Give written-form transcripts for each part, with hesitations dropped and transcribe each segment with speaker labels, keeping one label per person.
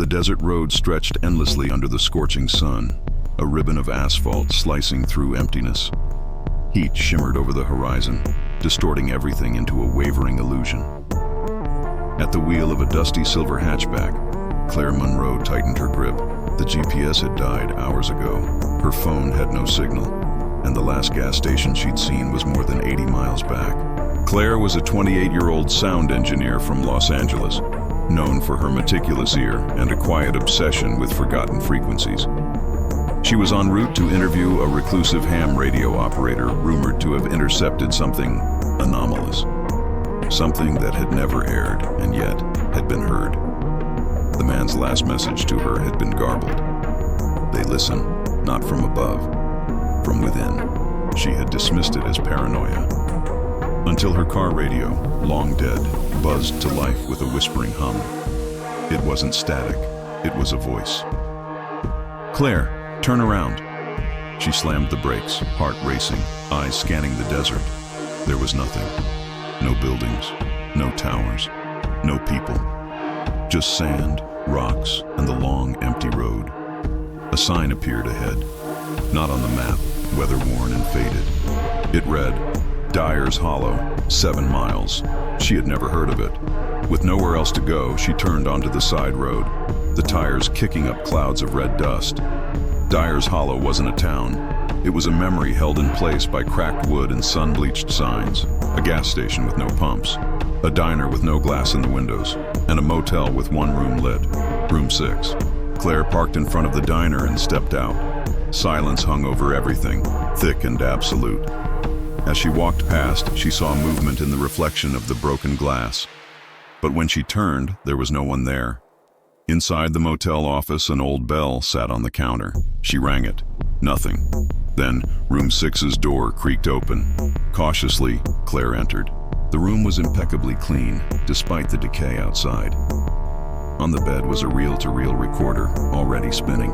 Speaker 1: The desert road stretched endlessly under the scorching sun, a ribbon of asphalt slicing through emptiness. Heat shimmered over the horizon, distorting everything into a wavering illusion. At the wheel of a dusty silver hatchback, Claire Monroe tightened her grip. The GPS had died hours ago. Her phone had no signal, and the last gas station she'd seen was more than 80 miles back. Claire was a 28-year-old sound engineer from Los Angeles, known for her meticulous ear and a quiet obsession with forgotten frequencies. She was en route to interview a reclusive ham radio operator rumored to have intercepted something anomalous. Something that had never aired and yet had been heard. The man's last message to her had been garbled. They listen, not from above, from within. She had dismissed it as paranoia. Until her car radio, long dead, buzzed to life with a whispering hum. It wasn't static, it was a voice. "Claire, turn around." She slammed the brakes, heart racing, eyes scanning the desert. There was nothing. No buildings, no towers, no people. Just sand, rocks, and the long, empty road. A sign appeared ahead, not on the map, weather-worn and faded. It read, Dyer's Hollow, 7 miles. She had never heard of it. With nowhere else to go, she turned onto the side road, the tires kicking up clouds of red dust. Dyer's Hollow wasn't a town. It was a memory held in place by cracked wood and sun-bleached signs, a gas station with no pumps, a diner with no glass in the windows, and a motel with one room lit, room 6. Claire parked in front of the diner and stepped out. Silence hung over everything, thick and absolute. As she walked past, she saw movement in the reflection of the broken glass. But when she turned, there was no one there. Inside the motel office, an old bell sat on the counter. She rang it. Nothing. Then, room 6's door creaked open. Cautiously, Claire entered. The room was impeccably clean, despite the decay outside. On the bed was a reel-to-reel recorder, already spinning.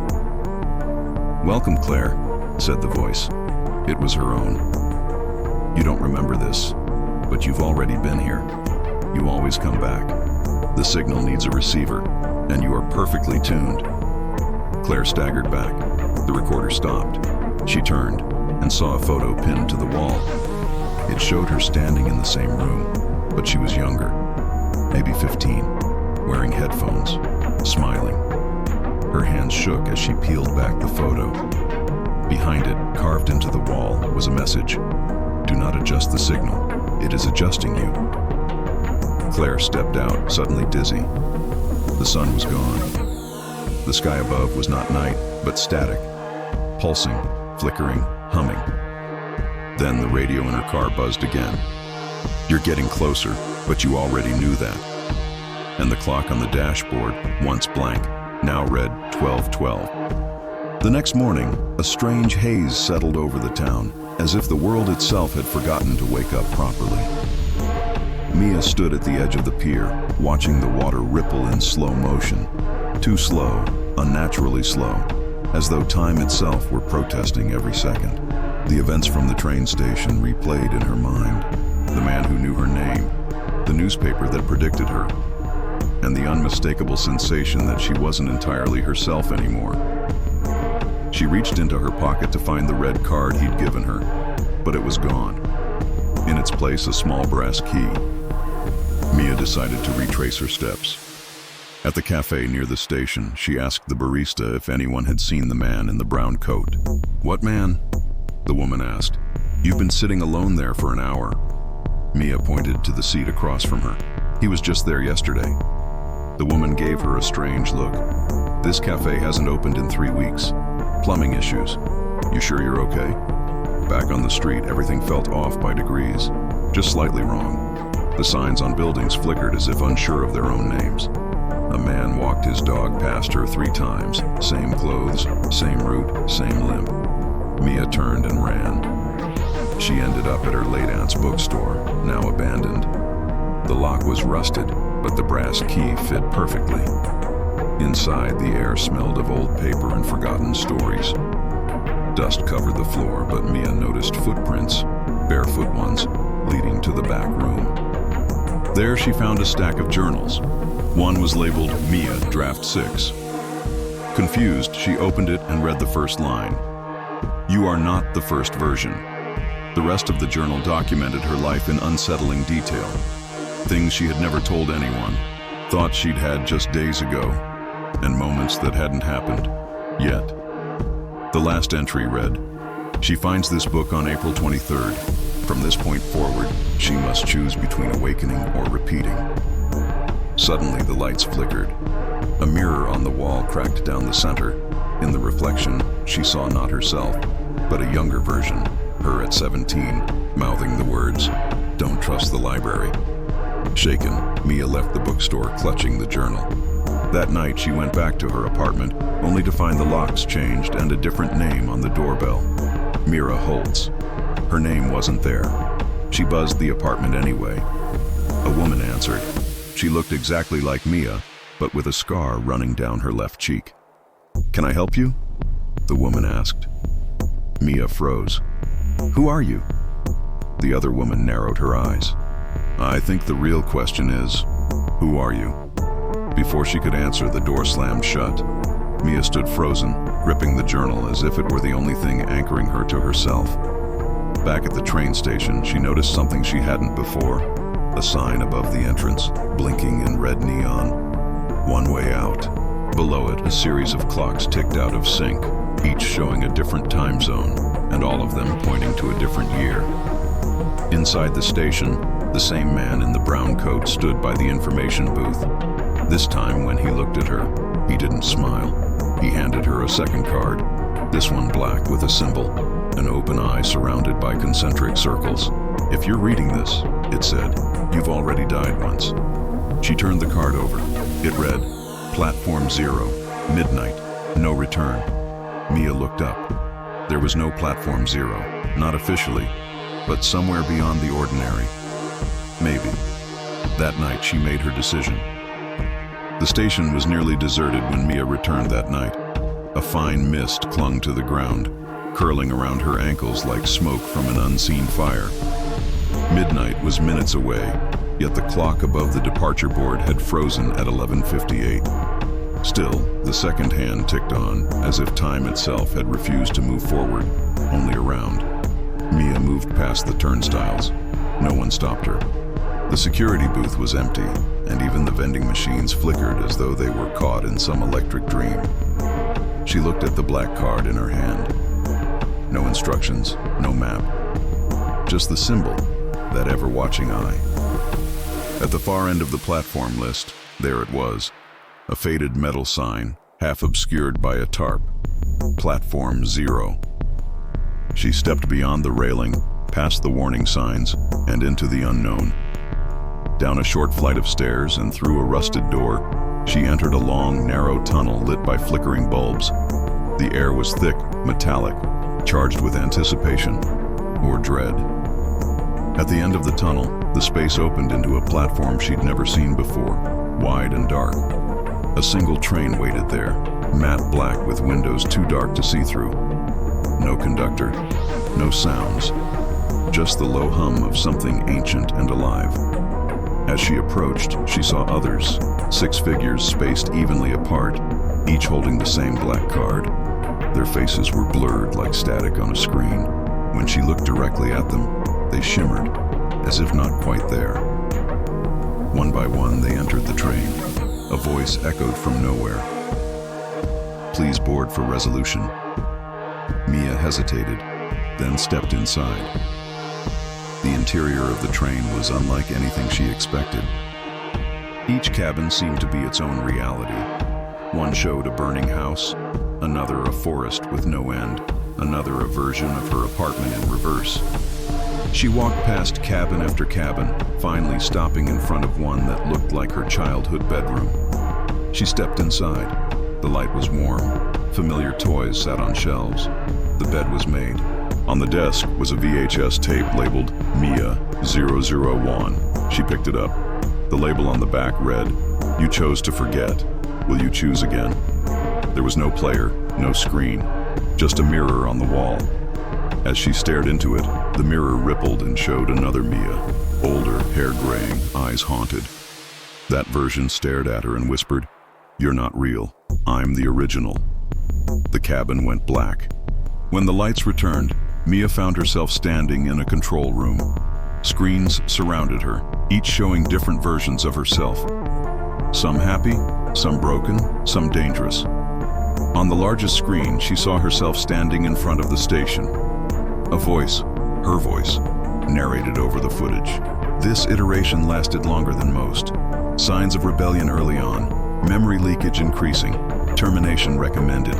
Speaker 1: "Welcome, Claire," said the voice. It was her own. "You don't remember this, but you've already been here. You always come back. The signal needs a receiver, and you are perfectly tuned." Claire staggered back. The recorder stopped. She turned and saw a photo pinned to the wall. It showed her standing in the same room, but she was younger, maybe 15, wearing headphones, smiling. Her hands shook as she peeled back the photo. Behind it, carved into the wall, was a message. "Do not adjust the signal. It is adjusting you." Claire stepped out, suddenly dizzy. The sun was gone. The sky above was not night, but static, pulsing, flickering, humming. Then the radio in her car buzzed again. "You're getting closer, but you already knew that." And the clock on the dashboard, once blank, now read 12:12. The next morning, a strange haze settled over the town, as if the world itself had forgotten to wake up properly. Mia stood at the edge of the pier, watching the water ripple in slow motion. Too slow, unnaturally slow, as though time itself were protesting every second. The events from the train station replayed in her mind. The man who knew her name, the newspaper that predicted her, and the unmistakable sensation that she wasn't entirely herself anymore. She reached into her pocket to find the red card he'd given her, but it was gone. In its place, a small brass key. Mia decided to retrace her steps. At the cafe near the station, she asked the barista if anyone had seen the man in the brown coat. "What man?" the woman asked. "You've been sitting alone there for an hour." Mia pointed to the seat across from her. "He was just there yesterday." The woman gave her a strange look. "This cafe hasn't opened in 3 weeks. Plumbing issues. You sure you're okay?" Back on the street, everything felt off by degrees, just slightly wrong. The signs on buildings flickered as if unsure of their own names. A man walked his dog past her 3 times. Same clothes, same route, same limp. Mia turned and ran. She ended up at her late aunt's bookstore, now abandoned. The lock was rusted, but the brass key fit perfectly. Inside, the air smelled of old paper and forgotten stories. Dust covered the floor, but Mia noticed footprints, barefoot ones, leading to the back room. There she found a stack of journals. One was labeled Mia, Draft 6. Confused, she opened it and read the first line. "You are not the first version." The rest of the journal documented her life in unsettling detail. Things she had never told anyone, thoughts she'd had just days ago, and moments that hadn't happened yet. The last entry read, "She finds this book on April 23rd. From this point forward, she must choose between awakening or repeating." Suddenly, the lights flickered. A mirror on the wall cracked down the center. In the reflection, she saw not herself, but a younger version, her at 17, mouthing the words, "Don't trust the library." Shaken, Mia left the bookstore clutching the journal. That night, she went back to her apartment, only to find the locks changed and a different name on the doorbell. Mira Holtz. Her name wasn't there. She buzzed the apartment anyway. A woman answered. She looked exactly like Mia, but with a scar running down her left cheek. "Can I help you?" the woman asked. Mia froze. "Who are you?" The other woman narrowed her eyes. "I think the real question is, who are you?" Before she could answer, the door slammed shut. Mia stood frozen, gripping the journal as if it were the only thing anchoring her to herself. Back at the train station, she noticed something she hadn't before. A sign above the entrance, blinking in red neon. One way out. Below it, a series of clocks ticked out of sync, each showing a different time zone, and all of them pointing to a different year. Inside the station, the same man in the brown coat stood by the information booth. This time, when he looked at her, he didn't smile. He handed her a second card, this one black with a symbol, an open eye surrounded by concentric circles. "If you're reading this," it said, "you've already died once." She turned the card over. It read, "Platform 0, midnight, no return." Mia looked up. There was no Platform 0, not officially, but somewhere beyond the ordinary. Maybe. That night she made her decision. The station was nearly deserted when Mia returned that night. A fine mist clung to the ground, curling around her ankles like smoke from an unseen fire. Midnight was minutes away, yet the clock above the departure board had frozen at 11:58. Still, the second hand ticked on, as if time itself had refused to move forward, only around. Mia moved past the turnstiles. No one stopped her. The security booth was empty, and even the vending machines flickered as though they were caught in some electric dream. She looked at the black card in her hand. No instructions, no map. Just the symbol, that ever-watching eye. At the far end of the platform list, there it was, a faded metal sign, half obscured by a tarp. Platform 0. She stepped beyond the railing, past the warning signs, and into the unknown. Down a short flight of stairs and through a rusted door, she entered a long, narrow tunnel lit by flickering bulbs. The air was thick, metallic, charged with anticipation or dread. At the end of the tunnel, the space opened into a platform she'd never seen before, wide and dark. A single train waited there, matte black with windows too dark to see through. No conductor, no sounds, just the low hum of something ancient and alive. As she approached, she saw others, 6 figures spaced evenly apart, each holding the same black card. Their faces were blurred like static on a screen. When she looked directly at them, they shimmered, as if not quite there. One by one, they entered the train. A voice echoed from nowhere. "Please board for resolution." Mia hesitated, then stepped inside. The interior of the train was unlike anything she expected. Each cabin seemed to be its own reality. One showed a burning house, another a forest with no end, another a version of her apartment in reverse. She walked past cabin after cabin, finally stopping in front of one that looked like her childhood bedroom. She stepped inside. The light was warm. Familiar toys sat on shelves. The bed was made. On the desk was a VHS tape labeled Mia 001. She picked it up. The label on the back read, "You chose to forget. Will you choose again?" There was no player, no screen, just a mirror on the wall. As she stared into it, the mirror rippled and showed another Mia, older, hair graying, eyes haunted. That version stared at her and whispered, "You're not real. I'm the original." The cabin went black. When the lights returned, Mia found herself standing in a control room. Screens surrounded her, each showing different versions of herself. Some happy, some broken, some dangerous. On the largest screen, she saw herself standing in front of the station. A voice, her voice, narrated over the footage. This iteration lasted longer than most. Signs of rebellion early on, memory leakage increasing, termination recommended.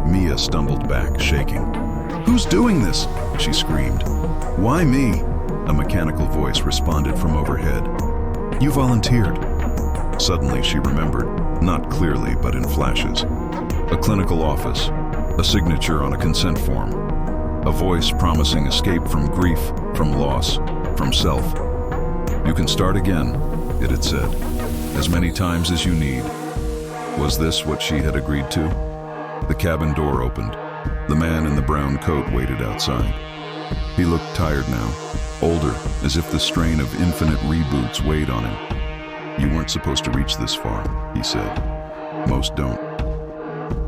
Speaker 1: Mia stumbled back, shaking. "Who's doing this?" she screamed. "Why me?" A mechanical voice responded from overhead. "You volunteered." Suddenly she remembered, not clearly but in flashes. A clinical office, a signature on a consent form, a voice promising escape from grief, from loss, from self. "You can start again," it had said, "as many times as you need." Was this what she had agreed to? The cabin door opened. The man in the brown coat waited outside. He looked tired now, older, as if the strain of infinite reboots weighed on him. "You weren't supposed to reach this far," he said. "Most don't."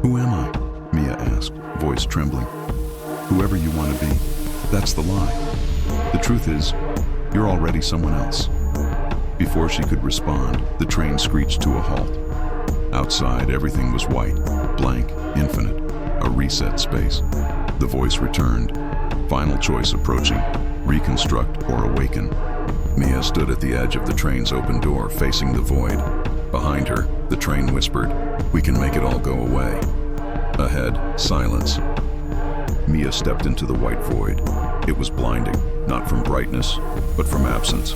Speaker 1: "Who am I?" Mia asked, voice trembling. "Whoever you want to be. That's the lie. The truth is, you're already someone else." Before she could respond, the train screeched to a halt. Outside, everything was white, blank, infinite, a reset space. The voice returned, final choice approaching, reconstruct or awaken. Mia stood at the edge of the train's open door, facing the void. Behind her, the train whispered, "We can make it all go away." Ahead, silence. Mia stepped into the white void. It was blinding, not from brightness, but from absence.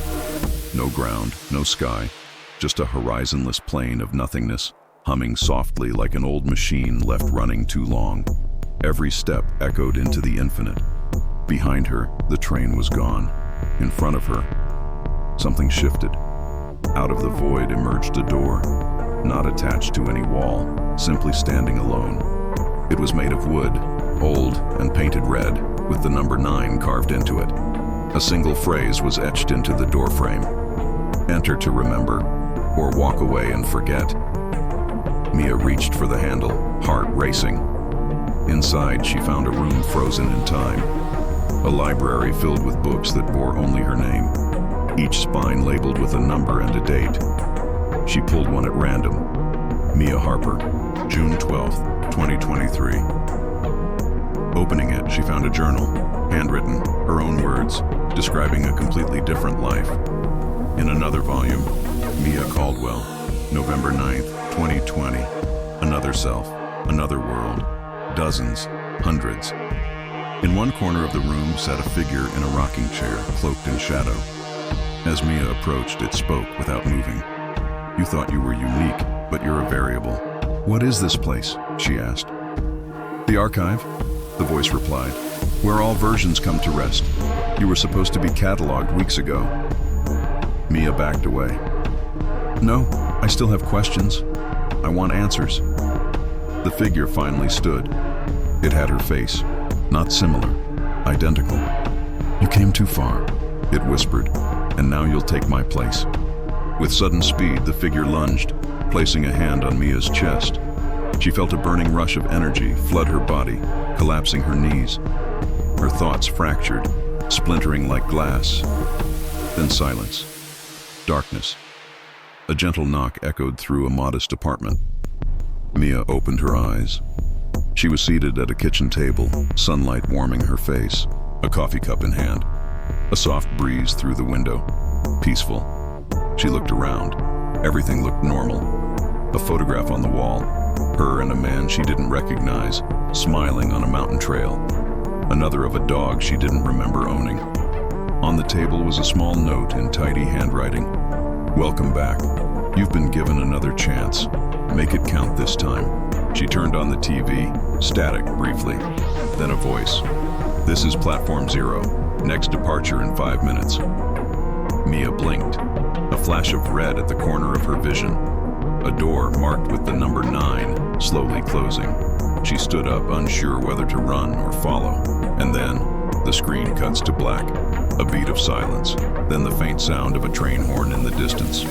Speaker 1: No ground, no sky, just a horizonless plain of nothingness, humming softly like an old machine left running too long. Every step echoed into the infinite. Behind her, the train was gone. In front of her, something shifted. Out of the void emerged a door, not attached to any wall, simply standing alone. It was made of wood, old and painted red, with the number 9 carved into it. A single phrase was etched into the doorframe. "Enter to remember, or walk away and forget." Mia reached for the handle, heart racing. Inside, she found a room frozen in time. A library filled with books that bore only her name, each spine labeled with a number and a date. She pulled one at random. Mia Harper, June 12th, 2023. Opening it, she found a journal, handwritten, her own words, describing a completely different life. In another volume, Mia Caldwell, November 9th, 2020. Another self, another world. Dozens, hundreds. In one corner of the room sat a figure in a rocking chair, cloaked in shadow. As Mia approached, it spoke without moving. "You thought you were unique, but you're a variable." "What is this place?" she asked. "The archive," the voice replied, "where all versions come to rest. You were supposed to be cataloged weeks ago." Mia backed away. "No, I still have questions. I want answers." The figure finally stood. It had her face, not similar, identical. "You came too far," it whispered, "and now you'll take my place." With sudden speed, the figure lunged, placing a hand on Mia's chest. She felt a burning rush of energy flood her body, collapsing her knees. Her thoughts fractured, splintering like glass. Then silence. Darkness. A gentle knock echoed through a modest apartment. Mia opened her eyes. She was seated at a kitchen table, sunlight warming her face, a coffee cup in hand. A soft breeze through the window. Peaceful. She looked around. Everything looked normal. A photograph on the wall. Her and a man she didn't recognize, smiling on a mountain trail. Another of a dog she didn't remember owning. On the table was a small note in tidy handwriting. "Welcome back. You've been given another chance. Make it count this time." She turned on the TV, static briefly. Then a voice. "This is Platform 0. Next departure in 5 minutes." Mia blinked. A flash of red at the corner of her vision. A door marked with the number 9 slowly closing. She stood up, unsure whether to run or follow. And then, the screen cuts to black. A beat of silence, then the faint sound of a train horn in the distance.